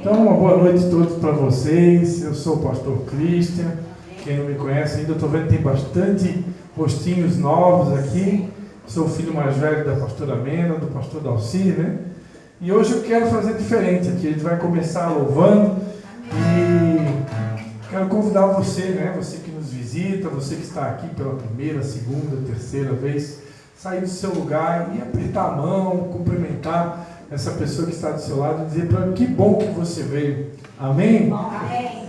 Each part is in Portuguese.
Então, uma boa noite a todos para vocês. Eu sou o pastor Christian. Quem não me conhece ainda, estou vendo que tem bastante rostinhos novos aqui. Sou o filho mais velho da pastora Mena, do pastor Dalcir, né? E hoje eu quero fazer diferente aqui. A gente vai começar louvando e quero convidar você, né? Você que nos visita, você que está aqui pela primeira, segunda, terceira vez, sair do seu lugar e apertar a mão, cumprimentar essa pessoa que está do seu lado e dizer para ela que bom que você veio. Amém? Amém.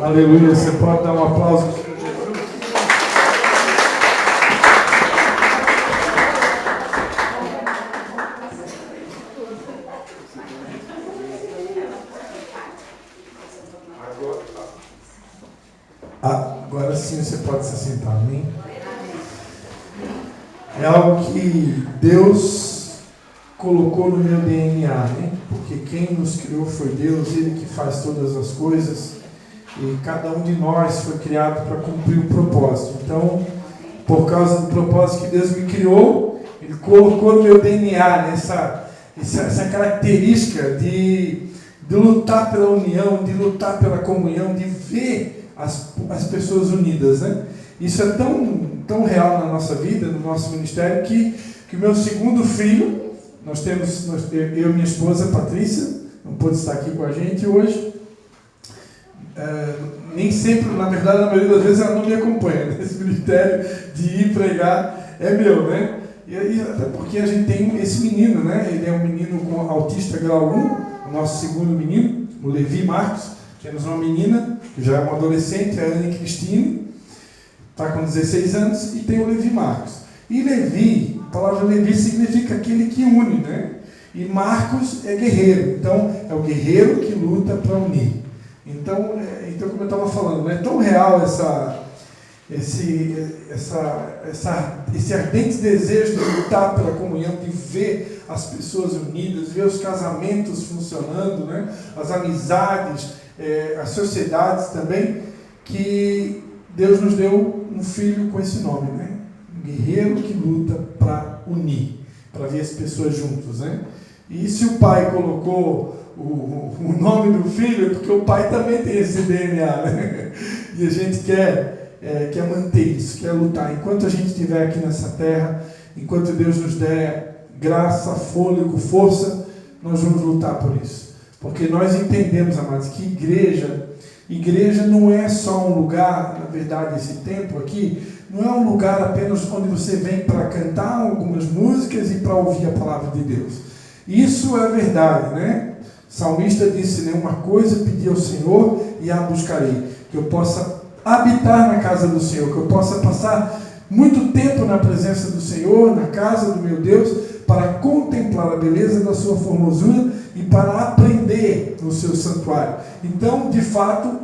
Aleluia, você pode dar um aplauso para Jesus. Agora sim você pode se sentar, amém? É algo que Deus colocou no meu DNA, né? Porque quem nos criou foi Deus, Ele que faz todas as coisas. E cada um de nós foi criado para cumprir um propósito. Então, por causa do propósito que Deus me criou, Ele colocou no meu DNA essa característica de lutar pela união, de lutar pela comunhão, de ver as pessoas unidas, né? Isso é tão real na nossa vida, no nosso ministério, que o meu segundo filho, eu e minha esposa Patrícia, não pôde estar aqui com a gente hoje. Nem sempre, na verdade, na maioria das vezes ela não me acompanha, né? Esse ministério de ir pregar é meu, né? E até porque a gente tem esse menino, né? Ele é um menino com autista grau 1, o nosso segundo menino, o Levi Marcos. Temos uma menina, que já é uma adolescente, a Anne Cristine, está com 16 anos, e tem o Levi Marcos. E Levi, a palavra Levi significa aquele que une, né? E Marcos é guerreiro, então é o guerreiro que luta para unir. Então, como eu estava falando, é tão real esse ardente desejo de lutar pela comunhão, de ver as pessoas unidas, ver os casamentos funcionando, né? As amizades, as sociedades também, que Deus nos deu um filho com esse nome, né? Um guerreiro que luta para unir, para ver as pessoas juntos, né? E se o pai colocou o nome do filho, é porque o pai também tem esse DNA, né? E a gente quer manter isso, quer lutar. Enquanto a gente estiver aqui nessa terra, enquanto Deus nos der graça, fôlego, força, nós vamos lutar por isso. Porque nós entendemos, amados, que igreja não é só um lugar, na verdade, esse templo aqui, não é um lugar apenas onde você vem para cantar algumas músicas e para ouvir a palavra de Deus. Isso é verdade, né? O salmista disse, né? Uma coisa pedi ao Senhor e a buscarei, que eu possa habitar na casa do Senhor, que eu possa passar muito tempo na presença do Senhor, na casa do meu Deus, para contemplar a beleza da sua formosura e para aprender no seu santuário. Então, de fato,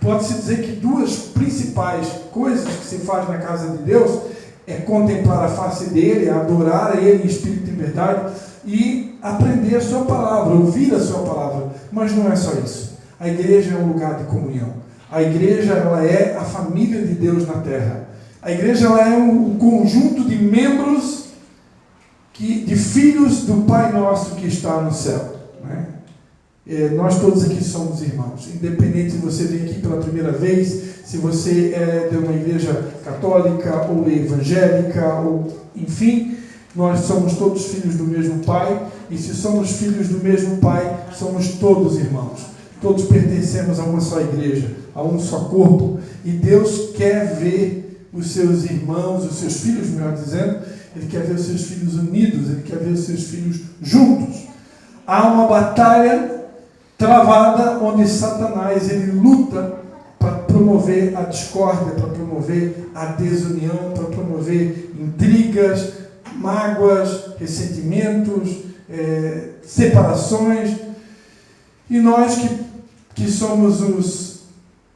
pode-se dizer que duas principais coisas que se faz na casa de Deus é contemplar a face dele, adorar a ele em espírito e verdade e aprender a sua palavra, ouvir a sua palavra. Mas não é só isso. A igreja é um lugar de comunhão. A igreja, ela é a família de Deus na terra. A igreja, ela é um conjunto de membros, de filhos do Pai Nosso que está no céu, né? Nós todos aqui somos irmãos, independente se você vem aqui pela primeira vez, se você é de uma igreja católica ou evangélica, ou enfim, nós somos todos filhos do mesmo Pai, e se somos filhos do mesmo Pai, somos todos irmãos. Todos pertencemos a uma só igreja, a um só corpo, e Deus quer ver os seus irmãos, os seus filhos, melhor dizendo, Ele quer ver os seus filhos unidos, Ele quer ver os seus filhos juntos. Há uma batalha travada onde Satanás ele luta para promover a discórdia, para promover a desunião, para promover intrigas, mágoas, ressentimentos, separações. E nós que somos os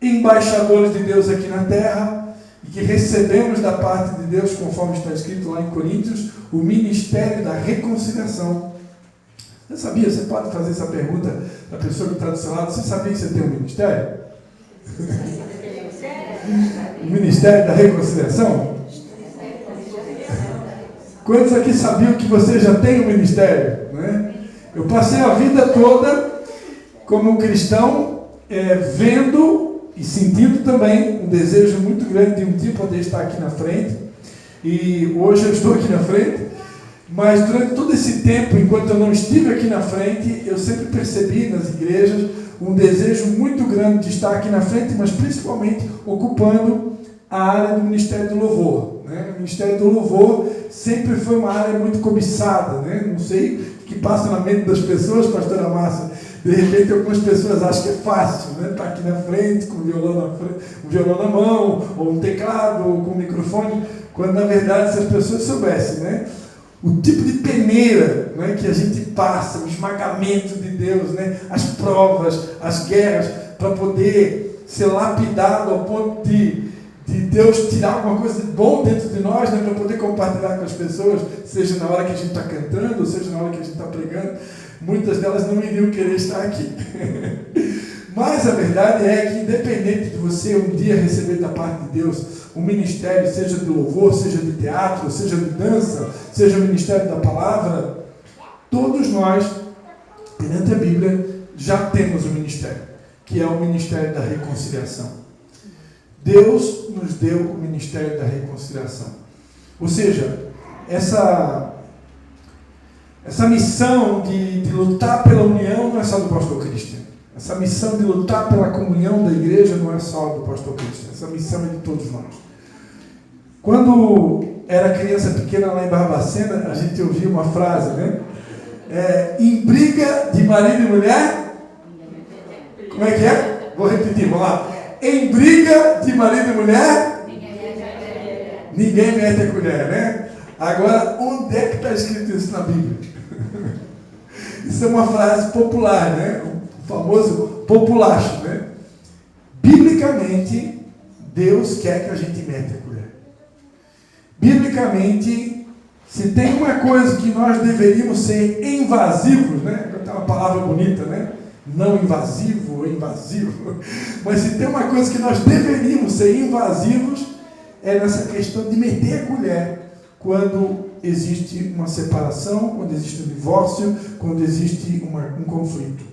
embaixadores de Deus aqui na terra e que recebemos da parte de Deus, conforme está escrito lá em Coríntios, o ministério da reconciliação. Você sabia? Você pode fazer essa pergunta para a pessoa que está do seu lado. Você sabia que você tem um ministério? O ministério da reconciliação? Quantos aqui sabiam que você já tem um ministério? Né? Eu passei a vida toda como cristão, vendo e sentindo também um desejo muito grande de um dia poder estar aqui na frente. E hoje eu estou aqui na frente. Mas durante todo esse tempo, enquanto eu não estive aqui na frente, eu sempre percebi nas igrejas um desejo muito grande de estar aqui na frente, mas principalmente ocupando a área do Ministério do Louvor. Né? O Ministério do Louvor sempre foi uma área muito cobiçada. Né? Não sei o que passa na mente das pessoas, pastora Márcia. De repente algumas pessoas acham que é fácil, né? Estar aqui na frente, com o violão na mão, ou um teclado, ou com um microfone, quando na verdade se as pessoas soubessem, né? O tipo de peneira, né, que a gente passa, o esmagamento de Deus, né, as provas, as guerras, para poder ser lapidado ao ponto de Deus tirar alguma coisa de bom dentro de nós, né, para poder compartilhar com as pessoas, seja na hora que a gente está cantando, ou seja na hora que a gente está pregando. Muitas delas não iriam querer estar aqui. Mas a verdade é que, independente de você um dia receber da parte de Deus um ministério, seja de louvor, seja de teatro, seja de dança, seja o ministério da palavra, todos nós, perante a Bíblia, já temos um ministério, que é o ministério da reconciliação. Deus nos deu o ministério da reconciliação. Ou seja, essa missão de lutar pela união não é só do pastor Cristian. Essa missão de lutar pela comunhão da igreja não é só do pastor Cristian. Essa missão é de todos nós. Quando era criança pequena lá em Barbacena, a gente ouvia uma frase, né? Em briga de marido e mulher... Como é que é? Vou repetir, vamos lá. Em briga de marido e mulher... Ninguém mete a colher, né? Agora, onde é que está escrito isso na Bíblia? Isso é uma frase popular, né? O famoso populacho, né? Biblicamente, Deus quer que a gente meta a colher. Biblicamente, se tem uma coisa que nós deveríamos ser invasivos, né? É uma palavra bonita, né? Não invasivo ou invasivo. Mas se tem uma coisa que nós deveríamos ser invasivos, é nessa questão de meter a colher quando existe uma separação, quando existe um divórcio, quando existe um conflito.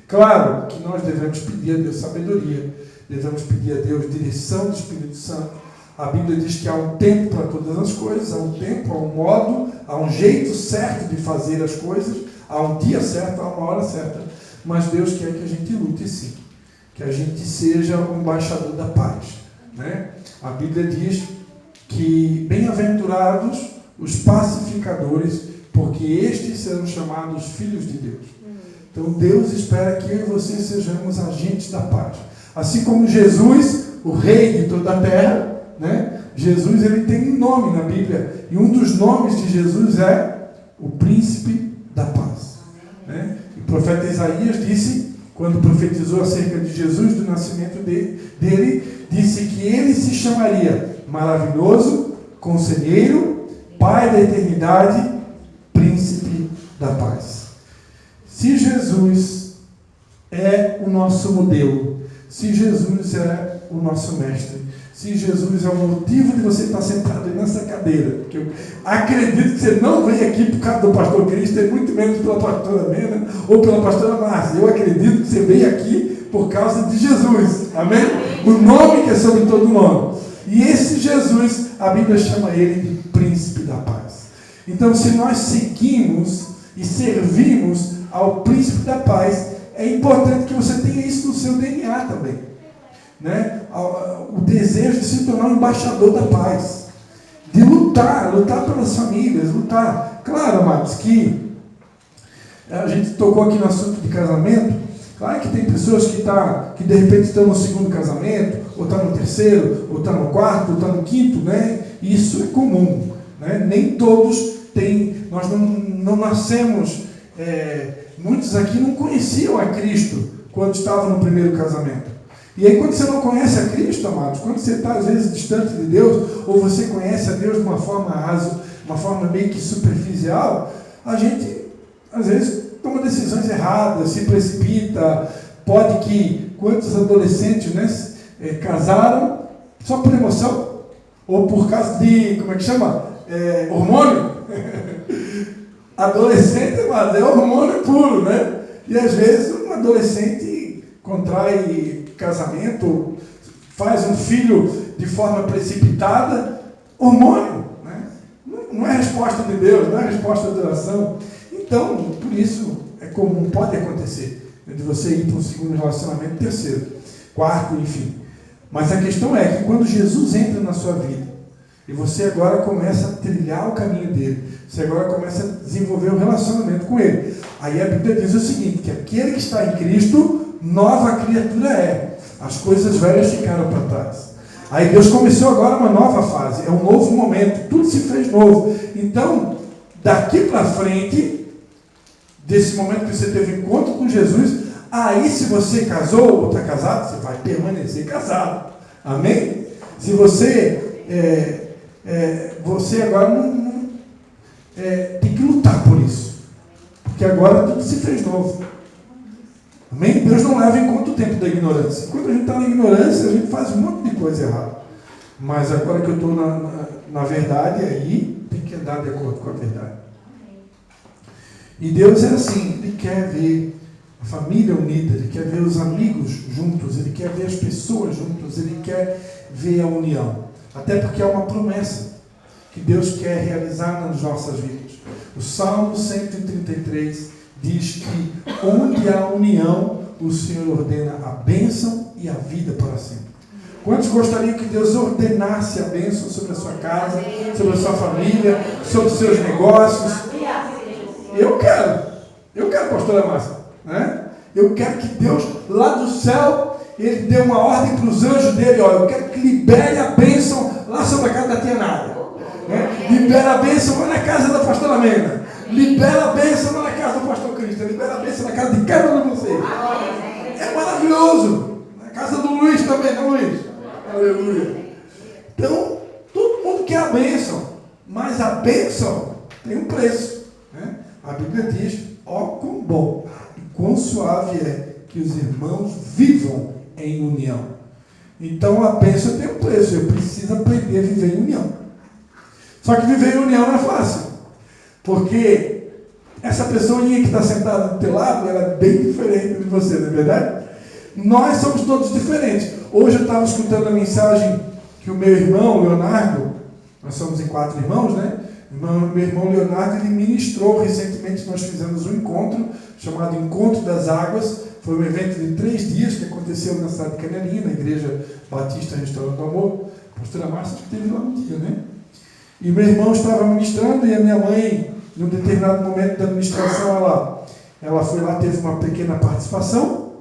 Claro que nós devemos pedir a Deus sabedoria, devemos pedir a Deus direção do Espírito Santo. A Bíblia diz que há um tempo para todas as coisas, há um tempo, há um modo, há um jeito certo de fazer as coisas, há um dia certo, há uma hora certa. Mas Deus quer que a gente lute sim, que a gente seja o embaixador da paz, né? A Bíblia diz que bem-aventurados os pacificadores, porque estes serão chamados filhos de Deus. Então Deus espera que eu e você sejamos agentes da paz. Assim como Jesus, o rei de toda a terra, né? Jesus, ele tem um nome na Bíblia, e um dos nomes de Jesus é o príncipe da paz, né? O profeta Isaías disse, quando profetizou acerca de Jesus, do nascimento dele, disse que ele se chamaria Maravilhoso, Conselheiro, Pai da Eternidade, Príncipe da Paz. Se Jesus é o nosso modelo, se Jesus é o nosso mestre, se Jesus é o motivo de você estar sentado aí nessa cadeira, porque eu acredito que você não veio aqui por causa do pastor Cristo, e muito menos pela pastora Mena ou pela pastora Márcia. Eu acredito que você veio aqui por causa de Jesus, amém? O nome que é sobre todo nome. E esse Jesus, a Bíblia chama ele de príncipe da paz. Então, se nós seguimos e servimos ao príncipe da paz, é importante que você tenha isso no seu DNA também, né? O desejo de se tornar um embaixador da paz, de lutar pelas famílias, lutar. Claro, amados, que a gente tocou aqui no assunto de casamento. Claro que tem pessoas que de repente estão no segundo casamento, ou estão no terceiro, ou estão no quarto, ou estão no quinto, né? Isso é comum, né? Nem todos têm. Nós não nascemos. Muitos aqui não conheciam a Cristo quando estavam no primeiro casamento. E aí, quando você não conhece a Cristo, amados, quando você está, às vezes, distante de Deus, ou você conhece a Deus de uma forma rasa, uma forma meio que superficial, a gente, às vezes, toma decisões erradas, se precipita. Pode que, quantos adolescentes, né, casaram só por emoção, ou por causa de, como é que chama? Hormônio. Adolescente, mas é hormônio puro, né? E, às vezes, um adolescente contrai casamento, faz um filho de forma precipitada, hormônio, né? Não é resposta de Deus, não é resposta de oração. Então, por isso, é comum, pode acontecer, de você ir para um segundo relacionamento, terceiro, quarto, enfim. Mas a questão é que quando Jesus entra na sua vida, e você agora começa a trilhar o caminho dele, você agora começa a desenvolver um relacionamento com ele. Aí a Bíblia diz o seguinte, que aquele que está em Cristo, nova criatura é. As coisas velhas ficaram para trás. Aí Deus começou agora uma nova fase, é um novo momento, tudo se fez novo. Então, daqui para frente, desse momento que você teve encontro com Jesus, aí se você casou ou está casado, você vai permanecer casado. Amém? Se você você agora tem que lutar por isso, porque agora tudo se fez novo. Amém? Deus não leva em conta o tempo da ignorância. Quando a gente está na ignorância, a gente faz um monte de coisa errada. Mas agora que eu estou na verdade, aí tem que andar de acordo com a verdade. E Deus é assim, Ele quer ver a família unida, Ele quer ver os amigos juntos, Ele quer ver as pessoas juntas, Ele quer ver a união. Até porque é uma promessa que Deus quer realizar nas nossas vidas. O Salmo 133 diz que onde há união, o Senhor ordena a bênção e a vida para sempre. Quantos gostariam que Deus ordenasse a bênção sobre a sua casa, sobre a sua família, sobre os seus negócios? Eu quero, pastora Márcia, né? Eu quero que Deus, lá do céu, Ele dê uma ordem para os anjos dele, ó, eu quero que libere a bênção lá sobre a casa da tia Nádia, né? Libera a bênção lá na casa da pastora Mena, libera a bênção lá na casa do pastor Cristo, libera a bênção na casa de cada um de vocês. É maravilhoso. Na casa do Luiz também, não, Luiz? Aleluia. Então, todo mundo quer a bênção, mas a bênção tem um preço, né? A Bíblia diz, ó quão bom e quão suave é que os irmãos vivam em união. Então a bênção tem um preço, eu preciso aprender a viver em união. Só que viver em união não é fácil, porque essa pessoinha que está sentada do teu lado, ela é bem diferente de você, não é verdade? Nós somos todos diferentes. Hoje eu estava escutando a mensagem que o meu irmão, Leonardo, nós somos em 4 irmãos, né? Meu irmão Leonardo, ele ministrou recentemente, nós fizemos um encontro, chamado Encontro das Águas. Foi um evento de 3 dias que aconteceu na cidade de Canelinha, na Igreja Batista Restaurante do Amor. A pastora Márcia esteve lá um dia, né? E meu irmão estava ministrando e a minha mãe, em um determinado momento da ministração, ela foi lá, teve uma pequena participação,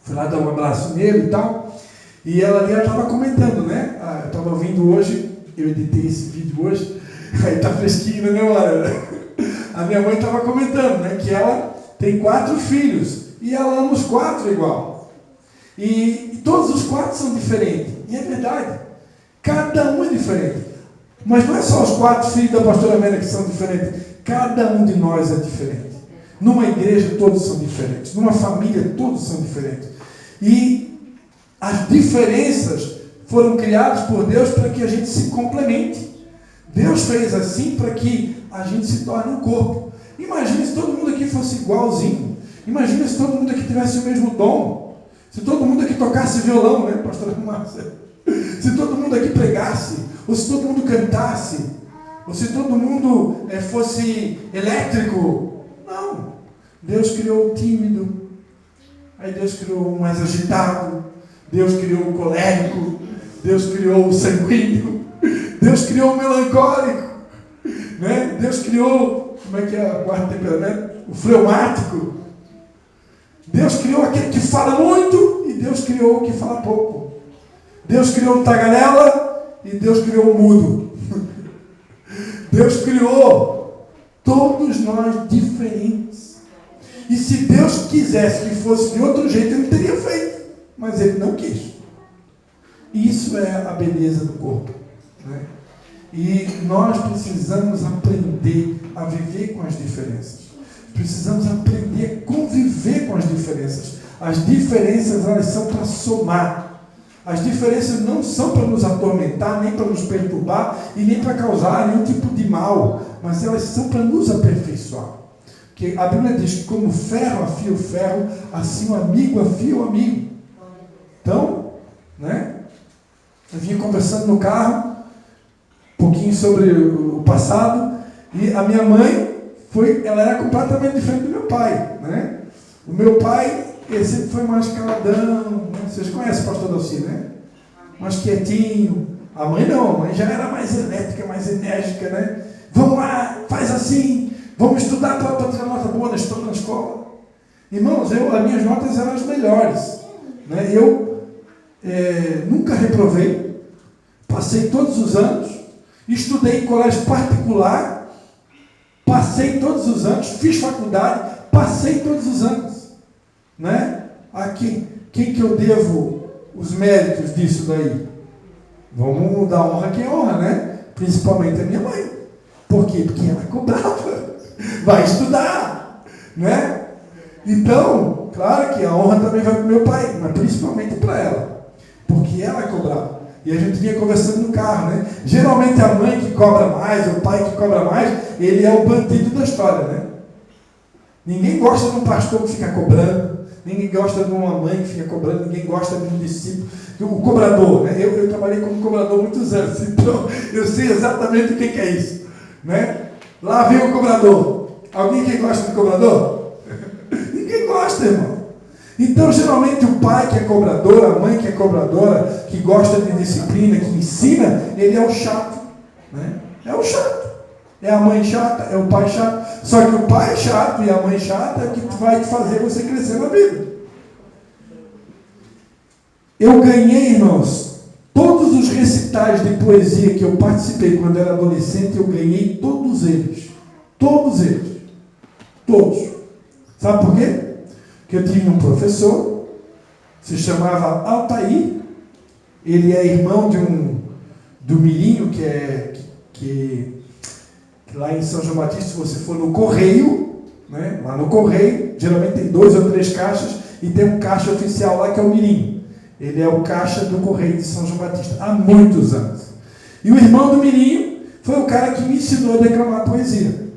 foi lá dar um abraço nele e tal, e ela estava comentando, né? Eu estava ouvindo hoje, eu editei esse vídeo hoje, aí está fresquinho, né, Mara? A minha mãe estava comentando, né, que ela tem 4 filhos, e ela ama os 4 igual. E todos os 4 são diferentes, e é verdade, cada um é diferente. Mas não é só os 4 filhos da pastora Amélia que são diferentes. Cada um de nós é diferente. Numa igreja todos são diferentes. Numa família todos são diferentes. E as diferenças foram criadas por Deus para que a gente se complemente. Deus fez assim para que a gente se torne um corpo. Imagina se todo mundo aqui fosse igualzinho. Imagina se todo mundo aqui tivesse o mesmo dom. Se todo mundo aqui tocasse violão, né, pastora Márcia? Se todo mundo aqui pregasse, ou se todo mundo cantasse, ou se todo mundo fosse elétrico. Não. Deus criou o tímido, aí Deus criou o mais agitado, Deus criou o colérico, Deus criou o sanguíneo, Deus criou o melancólico, né? Deus criou, como é que é o quarto temperamento? O fleumático. Deus criou aquele que fala muito e Deus criou o que fala pouco. Deus criou o tagarela e Deus criou o mudo. Deus criou todos nós diferentes. E se Deus quisesse que fosse de outro jeito, Ele teria feito. Mas Ele não quis. Isso é a beleza do corpo, né? E nós precisamos aprender a viver com as diferenças. Precisamos aprender a conviver com as diferenças. As diferenças, elas são para somar. As diferenças não são para nos atormentar, nem para nos perturbar e nem para causar nenhum tipo de mal, mas elas são para nos aperfeiçoar. Porque a Bíblia diz que como ferro afia o ferro, assim o amigo afia o amigo. Então, né? Eu vinha conversando no carro, um pouquinho sobre o passado, e a minha mãe ela era completamente diferente do meu pai, né? O meu pai, ele sempre foi mais caladão, né? Vocês conhecem o pastor Dalci, né? Mais quietinho. A mãe não, a mãe já era mais elétrica, mais enérgica, né? Vamos lá, faz assim, vamos estudar para tirar nota boa na escola. Irmãos, as minhas notas eram as melhores, né? Eu nunca reprovei, passei todos os anos, estudei em colégio particular, passei todos os anos, fiz faculdade, passei todos os anos, né? Aqui, quem que eu devo os méritos disso daí? Vamos dar honra a quem honra, né? Principalmente a minha mãe. Por quê? Porque ela cobrava. Vai estudar, né? Então, claro que a honra também vai para o meu pai, mas principalmente para ela. Porque ela cobrava. E a gente vinha conversando no carro, né? Geralmente a mãe que cobra mais, o pai que cobra mais, ele é o bandido da história, né? Ninguém gosta de um pastor que fica cobrando, ninguém gosta de uma mãe que fica cobrando, ninguém gosta de um discípulo, o cobrador, né? Eu trabalhei como cobrador muitos anos, então eu sei exatamente o que é isso, né? Lá vem o cobrador. Alguém que gosta de cobrador? Ninguém gosta, irmão. Então, geralmente, o pai que é cobrador, a mãe que é cobradora, que gosta de disciplina, que ensina, ele é o chato, né? É o chato. É a mãe chata, é o pai chato. Só que o pai chato e a mãe chata é o que vai fazer você crescer na vida. Eu ganhei, irmãos, todos os recitais de poesia que eu participei quando era adolescente, eu ganhei todos eles. Todos eles. Todos. Sabe por quê? Porque eu tive um professor, se chamava Altair, ele é irmão do Mirinho, que lá em São João Batista, se você for no Correio, né, lá no Correio, geralmente tem 2 ou 3 caixas, e tem um caixa oficial lá que é o Mirinho. Ele é o caixa do Correio de São João Batista, há muitos anos. E o irmão do Mirinho foi o cara que me ensinou a declamar poesia.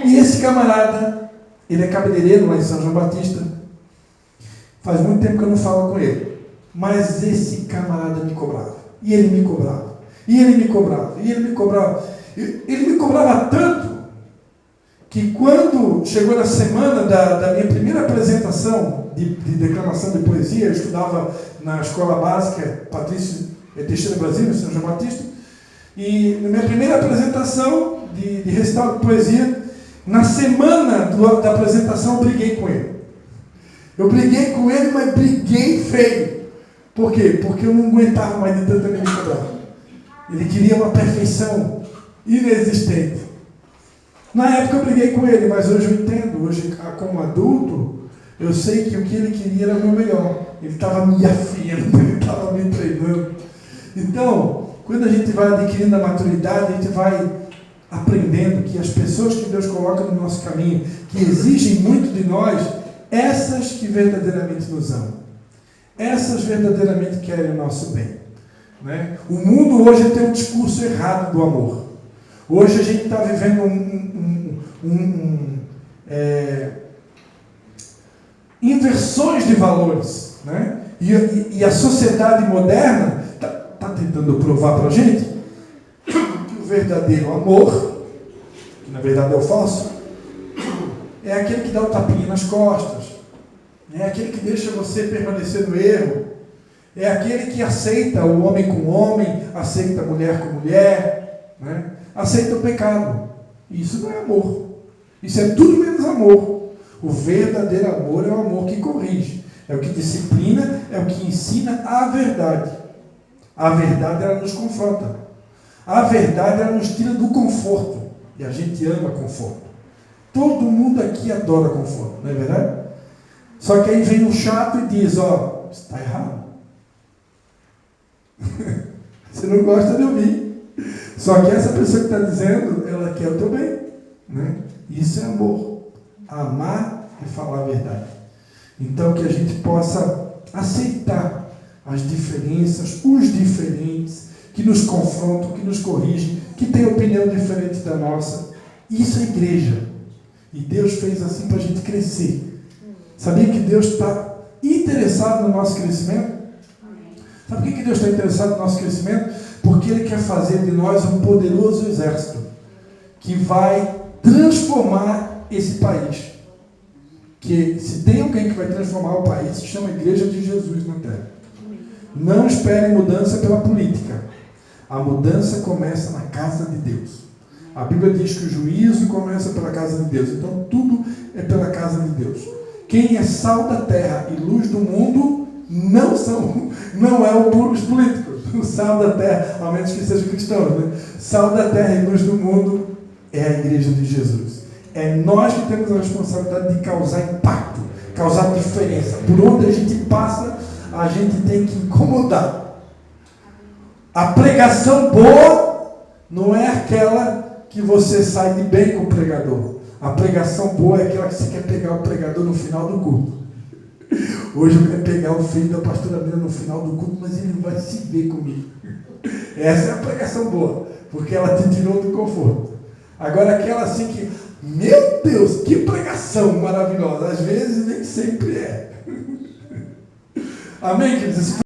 E esse camarada, ele é cabeleireiro lá em São João Batista. Faz muito tempo que eu não falo com ele. Mas esse camarada me cobrava. E ele me cobrava. E ele me cobrava. E ele me cobrava. Ele me cobrava tanto que quando chegou na semana da minha primeira apresentação de declamação de poesia, eu estudava na escola básica Patrício Teixeira Brasil, em São João Batista, e na minha primeira apresentação de recital de poesia, na semana da apresentação, eu briguei com ele. Eu briguei com ele, mas briguei feio. Por quê? Porque eu não aguentava mais de tanto ele me cobrar. Ele queria uma perfeição inexistente. Na época eu briguei com ele, mas hoje eu entendo. Hoje, como adulto, eu sei que o que ele queria era o meu melhor. Ele estava me afiando, ele estava me treinando. Então, quando a gente vai adquirindo a maturidade, a gente vai aprendendo que as pessoas que Deus coloca no nosso caminho, que exigem muito de nós, essas que verdadeiramente nos amam. Essas verdadeiramente querem o nosso bem. Né? O mundo hoje tem um discurso errado do amor. Hoje a gente está vivendo inversões de valores. Né? E a sociedade moderna está tentando provar para a gente que o verdadeiro amor, que na verdade é o falso, é aquele que dá o tapinha nas costas, é aquele que deixa você permanecer no erro, é aquele que aceita o homem com homem, aceita a mulher com mulher, né? Aceita o pecado. Isso não é amor. Isso é tudo menos amor. O verdadeiro amor é o amor que corrige, é o que disciplina, é o que ensina a verdade. A verdade, ela nos confronta. A verdade, ela nos tira do conforto. E a gente ama conforto. Todo mundo aqui adora conforto, não é verdade? Só que aí vem o chato e diz, ó, está errado. Você não gosta de ouvir. Só que essa pessoa que está dizendo, ela quer o teu bem. Né? Isso é amor. Amar é falar a verdade. Então que a gente possa aceitar as diferenças, os diferentes, que nos confrontam, que nos corrigem, que têm opinião diferente da nossa. Isso é igreja. E Deus fez assim para a gente crescer. Sabia que Deus está interessado no nosso crescimento? Sabe por que Deus está interessado no nosso crescimento? Porque Ele quer fazer de nós um poderoso exército que vai transformar esse país. Que se tem alguém que vai transformar o país, se chama Igreja de Jesus na Terra. Não espere mudança pela política. A mudança começa na casa de Deus. A Bíblia diz que o juízo começa pela casa de Deus. Então tudo é pela casa de Deus. Quem é sal da terra e luz do mundo não é os políticos. O sal da terra, ao menos que sejam cristãos, né? Sal da terra e luz do mundo é a igreja de Jesus. É nós que temos a responsabilidade de causar impacto, causar diferença. Por onde a gente passa, a gente tem que incomodar. A pregação boa não é aquela que você sai de bem com o pregador. A pregação boa é aquela que você quer pegar o pregador no final do culto. Hoje eu quero pegar o filho da pastora Mira no final do culto, mas ele vai se ver comigo. Essa é a pregação boa, porque ela te tirou do conforto. Agora aquela assim que, meu Deus, que pregação maravilhosa. Às vezes nem sempre é. Amém, queridos?